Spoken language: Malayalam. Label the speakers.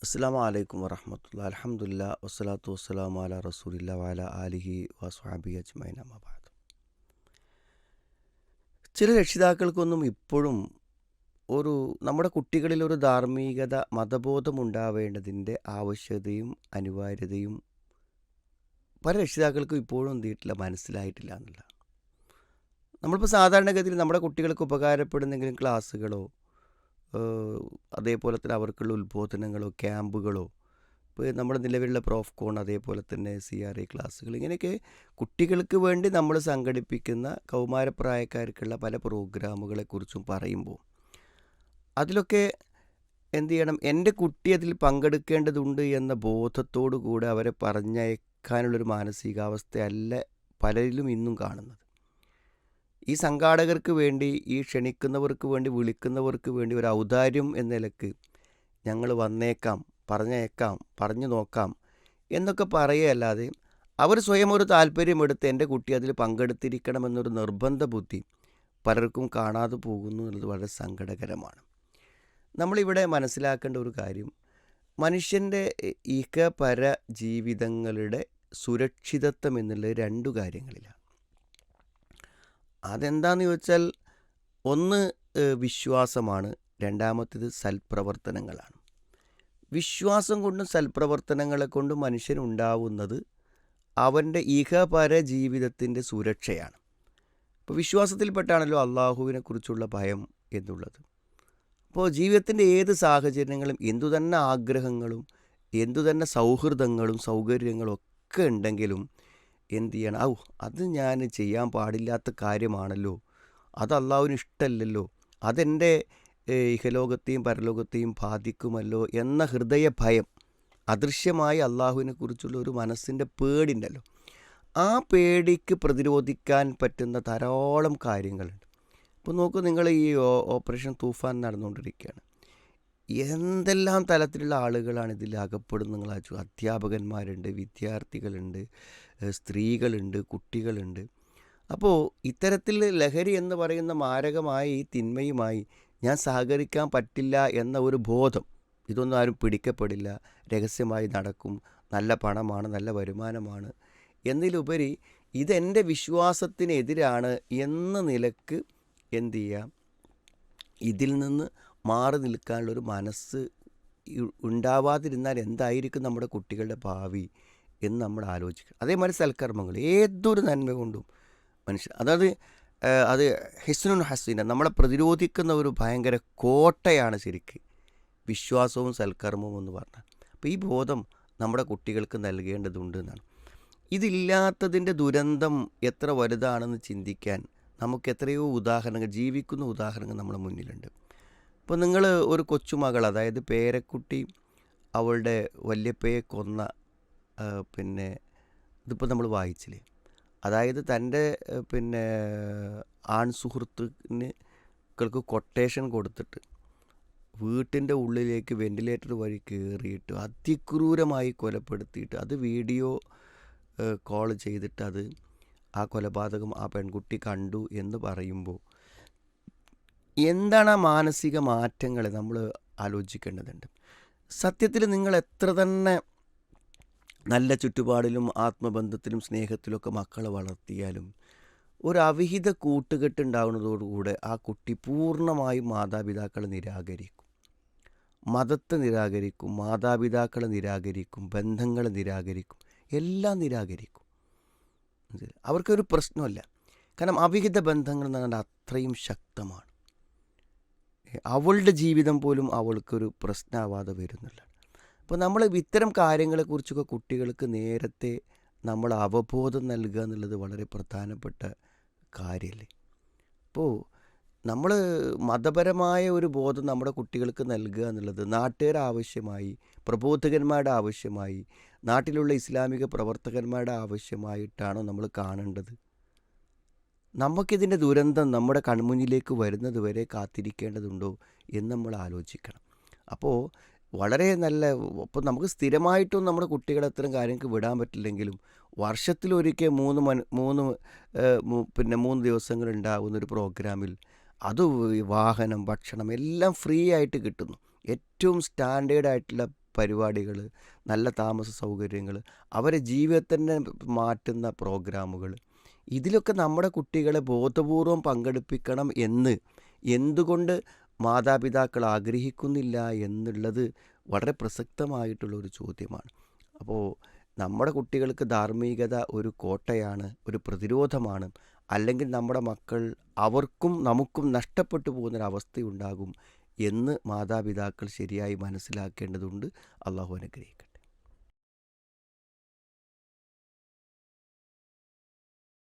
Speaker 1: അസ്സലാമു അലൈക്കും വറഹ്മത്തുള്ളാഹി അൽഹംദുലില്ലാ വസ്സലാത്തു വസ്സലാമു അലാ റസൂലില്ലാ വഅലാ ആലിഹി വസ്വഹ്ബിഹി അജ്മഈൻ അമ്മാ ബഅദ്. ചില രക്ഷിതാക്കൾക്കൊന്നും ഇപ്പോഴും ഒരു നമ്മുടെ കുട്ടികളിൽ ഒരു ധാർമ്മികത മതബോധം ഉണ്ടാവേണ്ടതിൻ്റെ ആവശ്യകതയും അനിവാര്യതയും പല രക്ഷിതാക്കൾക്കും ഇപ്പോഴും എന്ത് ചെയ്തിട്ടില്ല, മനസ്സിലായിട്ടില്ല എന്നുള്ള. നമ്മളിപ്പോൾ സാധാരണഗതിയിൽ നമ്മുടെ കുട്ടികൾക്ക് ഉപകാരപ്പെടുന്നെങ്കിലും ക്ലാസ്സുകളോ ഏഹ്, അതേപോലെ തന്നെ അവർക്കുള്ള ഉത്ബോധനങ്ങളോ ക്യാമ്പുകളോ, ഇപ്പോൾ നമ്മുടെ നിലവിലുള്ള പ്രോഫ്കോൺ, അതേപോലെ തന്നെ CRA ക്ലാസ്സുകൾ, ഇങ്ങനെയൊക്കെ കുട്ടികൾക്ക് വേണ്ടി നമ്മൾ സംഘടിപ്പിക്കുന്ന കൗമാരപ്രായക്കാർക്കുള്ള പല പ്രോഗ്രാമുകളെക്കുറിച്ചും പറയുമ്പോൾ അതിലൊക്കെ എന്ത് ചെയ്യണം, എൻ്റെ കുട്ടി അതിൽ പങ്കെടുക്കേണ്ടതുണ്ട് എന്ന ബോധത്തോടു കൂടെ അവരെ പറഞ്ഞയക്കാനുള്ളൊരു മാനസികാവസ്ഥയല്ല പലരിലും ഇന്നും കാണുന്നത്. ഈ സംഘാടകർക്ക് വേണ്ടി, ഈ ക്ഷണിക്കുന്നവർക്ക് വേണ്ടി, വിളിക്കുന്നവർക്ക് വേണ്ടി ഒരു ഔദാര്യം എന്ന നിലക്ക് ഞങ്ങൾ വന്നേക്കാം, പറഞ്ഞേക്കാം, പറഞ്ഞു നോക്കാം എന്നൊക്കെ പറയുകയല്ലാതെ അവർ സ്വയം ഒരു താല്പര്യമെടുത്ത് എൻ്റെ കുട്ടി അതിൽ പങ്കെടുത്തിരിക്കണമെന്നൊരു നിർബന്ധ ബുദ്ധി പലർക്കും കാണാതെ പോകുന്നു എന്നുള്ളത് വളരെ സങ്കടകരമാണ്. നമ്മളിവിടെ മനസ്സിലാക്കേണ്ട ഒരു കാര്യം, മനുഷ്യൻ്റെ ഇഹപര ജീവിതങ്ങളുടെ സുരക്ഷിതത്വം എന്നുള്ളത് രണ്ടു കാര്യങ്ങളിലാണ്. അതെന്താണെന്ന് ചോദിച്ചാൽ, ഒന്ന് വിശ്വാസമാണ്, രണ്ടാമത്തേത് സൽപ്രവർത്തനങ്ങളാണ്. വിശ്വാസം കൊണ്ടും സൽപ്രവർത്തനങ്ങളെ കൊണ്ടും മനുഷ്യനുണ്ടാവുന്നത് അവൻ്റെ ഇഹപര ജീവിതത്തിൻ്റെ സുരക്ഷയാണ്. ഇപ്പോൾ വിശ്വാസത്തിൽപ്പെട്ടാണല്ലോ അള്ളാഹുവിനെ കുറിച്ചുള്ള ഭയം എന്നുള്ളത്. അപ്പോൾ ജീവിതത്തിൻ്റെ ഏത് സാഹചര്യങ്ങളും എന്തുതന്നെ ആഗ്രഹങ്ങളും എന്തുതന്നെ സൗഹൃദങ്ങളും സൗകര്യങ്ങളും ഒക്കെ ഉണ്ടെങ്കിലും എന്ത് ചെയ്യണം, അത് ഞാൻ ചെയ്യാൻ പാടില്ലാത്ത കാര്യമാണല്ലോ, അത് അള്ളാഹുവിന് ഇഷ്ടമല്ലല്ലോ, അതെൻ്റെ ഇഹലോകത്തെയും പരലോകത്തെയും ബാധിക്കുമല്ലോ എന്ന ഹൃദയ ഭയം, അദൃശ്യമായി അള്ളാഹുവിനെ കുറിച്ചുള്ള ഒരു മനസ്സിൻ്റെ പേടിയുണ്ടല്ലോ, ആ പേടിക്ക് പ്രതിരോധിക്കാൻ പറ്റുന്ന ധാരാളം കാര്യങ്ങളുണ്ട്. ഇപ്പോൾ നോക്കൂ, നിങ്ങൾ ഈ ഓപ്പറേഷൻ തൂഫാൻ നടന്നുകൊണ്ടിരിക്കുകയാണ്. എന്തെല്ലാം തലത്തിലുള്ള ആളുകളാണ് ഇതിൽ അകപ്പെടുന്നത് നിങ്ങൾ ആലോചിച്ചു. അധ്യാപകന്മാരുണ്ട്, വിദ്യാർത്ഥികളുണ്ട്, സ്ത്രീകളുണ്ട്, കുട്ടികളുണ്ട്. അപ്പോൾ ഇത്തരത്തിൽ ലഹരി എന്ന് പറയുന്ന മാരകമായ ഈ തിന്മയുമായി ഞാൻ സഹകരിക്കാൻ പറ്റില്ല എന്ന ഒരു ബോധം, ഇതൊന്നും ആരും പിടിക്കപ്പെടില്ല, രഹസ്യമായി നടക്കും, നല്ല പണമാണ്, നല്ല വരുമാനമാണ് എന്നതിലുപരി ഇതെൻ്റെ വിശ്വാസത്തിനെതിരാണ് എന്ന നിലക്ക് എന്തു ചെയ്യാം, ഇതിൽ നിന്ന് മാറി നിൽക്കാനുള്ളൊരു മനസ്സ് ഉണ്ടാവാതിരുന്നാൽ എന്തായിരിക്കും നമ്മുടെ കുട്ടികളുടെ ഭാവി എന്ന് നമ്മൾ ആലോചിക്കുക. അതേമാതിരി സൽക്കർമ്മങ്ങൾ ഏതൊരു നന്മ കൊണ്ടും മനുഷ്യൻ, അതായത് അത് ഹിസ്നുൻ ഹസീന, നമ്മളെ പ്രതിരോധിക്കുന്ന ഒരു ഭയങ്കര കോട്ടയാണ് ശരിക്ക് വിശ്വാസവും സൽക്കർമ്മവും എന്ന് പറഞ്ഞാൽ. അപ്പോൾ ഈ ബോധം നമ്മുടെ കുട്ടികൾക്ക് നൽകേണ്ടതുണ്ട് എന്നാണ്. ഇതില്ലാത്തതിൻ്റെ ദുരന്തം എത്ര വലുതാണെന്ന് ചിന്തിക്കാൻ നമുക്ക് എത്രയോ ഉദാഹരണങ്ങൾ, ജീവിക്കുന്ന ഉദാഹരണങ്ങൾ നമ്മുടെ മുന്നിലുണ്ട്. ഇപ്പോൾ നിങ്ങൾ ഒരു കൊച്ചുമകൾ, അതായത് പേരക്കുട്ടി അവളുടെ വല്യപ്പയെ കൊന്ന പിന്നെ ഇതിപ്പോൾ നമ്മൾ വായിച്ചില്ലേ, അതായത് തൻ്റെ പിന്നെ ആൺ സുഹൃത്തുക്കൾക്ക് കൊട്ടേഷൻ കൊടുത്തിട്ട് വീട്ടിൻ്റെ ഉള്ളിലേക്ക് വെന്റിലേറ്റർ വഴി കയറിയിട്ട് അതിക്രൂരമായി കൊലപ്പെടുത്തിയിട്ട് അത് വീഡിയോ കോൾ ചെയ്തിട്ട് അത് ആ കൊലപാതകം ആ പെൺകുട്ടി കണ്ടു എന്ന് പറയുമ്പോൾ എന്താണ് ആ മാനസിക മാറ്റങ്ങൾ നമ്മൾ ആലോചിക്കേണ്ടതുണ്ട്. സത്യത്തിൽ നിങ്ങൾ എത്ര തന്നെ നല്ല ചുറ്റുപാടിലും ആത്മബന്ധത്തിലും സ്നേഹത്തിലുമൊക്കെ മക്കളെ വളർത്തിയാലും ഒരു അവിഹിത കൂട്ടുകെട്ടുണ്ടാകുന്നതോടുകൂടെ ആ കുട്ടി പൂർണ്ണമായും മാതാപിതാക്കളെ നിരാകരിക്കും, മതത്തെ നിരാകരിക്കും, മാതാപിതാക്കളെ നിരാകരിക്കും, ബന്ധങ്ങളെ നിരാകരിക്കും, എല്ലാം നിരാകരിക്കും. അവർക്കൊരു പ്രശ്നമല്ല. കാരണം അവിഹിത ബന്ധങ്ങൾ എന്ന് പറഞ്ഞാൽ അത്രയും ശക്തമാണ്. അവളുടെ ജീവിതം പോലും അവൾക്കൊരു പ്രശ്നമാവാതെ വരുന്നില്ല. അപ്പോൾ നമ്മൾ ഇത്തരം കാര്യങ്ങളെക്കുറിച്ചൊക്കെ കുട്ടികൾക്ക് നേരത്തെ നമ്മൾ അവബോധം നൽകുക എന്നുള്ളത് വളരെ പ്രധാനപ്പെട്ട കാര്യമല്ലേ. അപ്പോൾ നമ്മൾ മതപരമായ ഒരു ബോധം നമ്മുടെ കുട്ടികൾക്ക് നൽകുക എന്നുള്ളത് നാട്ടുകാരുടെ ആവശ്യമായി, പ്രബോധകന്മാരുടെ ആവശ്യമായി, നാട്ടിലുള്ള ഇസ്ലാമിക പ്രവർത്തകന്മാരുടെ ആവശ്യമായിട്ടാണോ നമ്മൾ കാണേണ്ടത്? നമുക്കിതിൻ്റെ ദുരന്തം നമ്മുടെ കൺമുന്നിലേക്ക് വരുന്നത് വരെ കാത്തിരിക്കേണ്ടതുണ്ടോ എന്ന് നമ്മൾ ആലോചിക്കണം. അപ്പോൾ വളരെ നല്ല, അപ്പോൾ നമുക്ക് സ്ഥിരമായിട്ടും നമ്മുടെ കുട്ടികളെ അത്തരം കാര്യങ്ങൾക്ക് വിടാൻ പറ്റില്ലെങ്കിലും വർഷത്തിലൊരിക്കൽ പിന്നെ 3 ദിവസങ്ങൾ ഉണ്ടാകുന്നൊരു പ്രോഗ്രാമിൽ അത് വാഹനം, ഭക്ഷണം എല്ലാം ഫ്രീ ആയിട്ട് കിട്ടുന്നു. ഏറ്റവും സ്റ്റാൻഡേർഡ് ആയിട്ടുള്ള പരിപാടികൾ, നല്ല താമസ സൗകര്യങ്ങൾ, അവരെ ജീവിതത്തിനെ മാറ്റുന്ന പ്രോഗ്രാമുകൾ, ഇതിലൊക്കെ നമ്മുടെ കുട്ടികളെ ബോധപൂർവം പങ്കെടുപ്പിക്കണം എന്ന് എന്തുകൊണ്ട് മാതാപിതാക്കൾ ആഗ്രഹിക്കുന്നില്ല എന്നുള്ളത് വളരെ പ്രസക്തമായിട്ടുള്ള ഒരു ചോദ്യമാണ്. അപ്പോൾ നമ്മുടെ കുട്ടികൾക്ക് ധാർമ്മികത ഒരു കോട്ടയാണ്, ഒരു പ്രതിരോധമാണ്. അല്ലെങ്കിൽ നമ്മുടെ മക്കൾ അവർക്കും നമുക്കും നഷ്ടപ്പെട്ടു പോകുന്നൊരവസ്ഥയുണ്ടാകും എന്ന് മാതാപിതാക്കൾ ശരിയായി മനസ്സിലാക്കേണ്ടതുണ്ട്. അള്ളാഹു അനുഗ്രഹിക്കട്ടെ.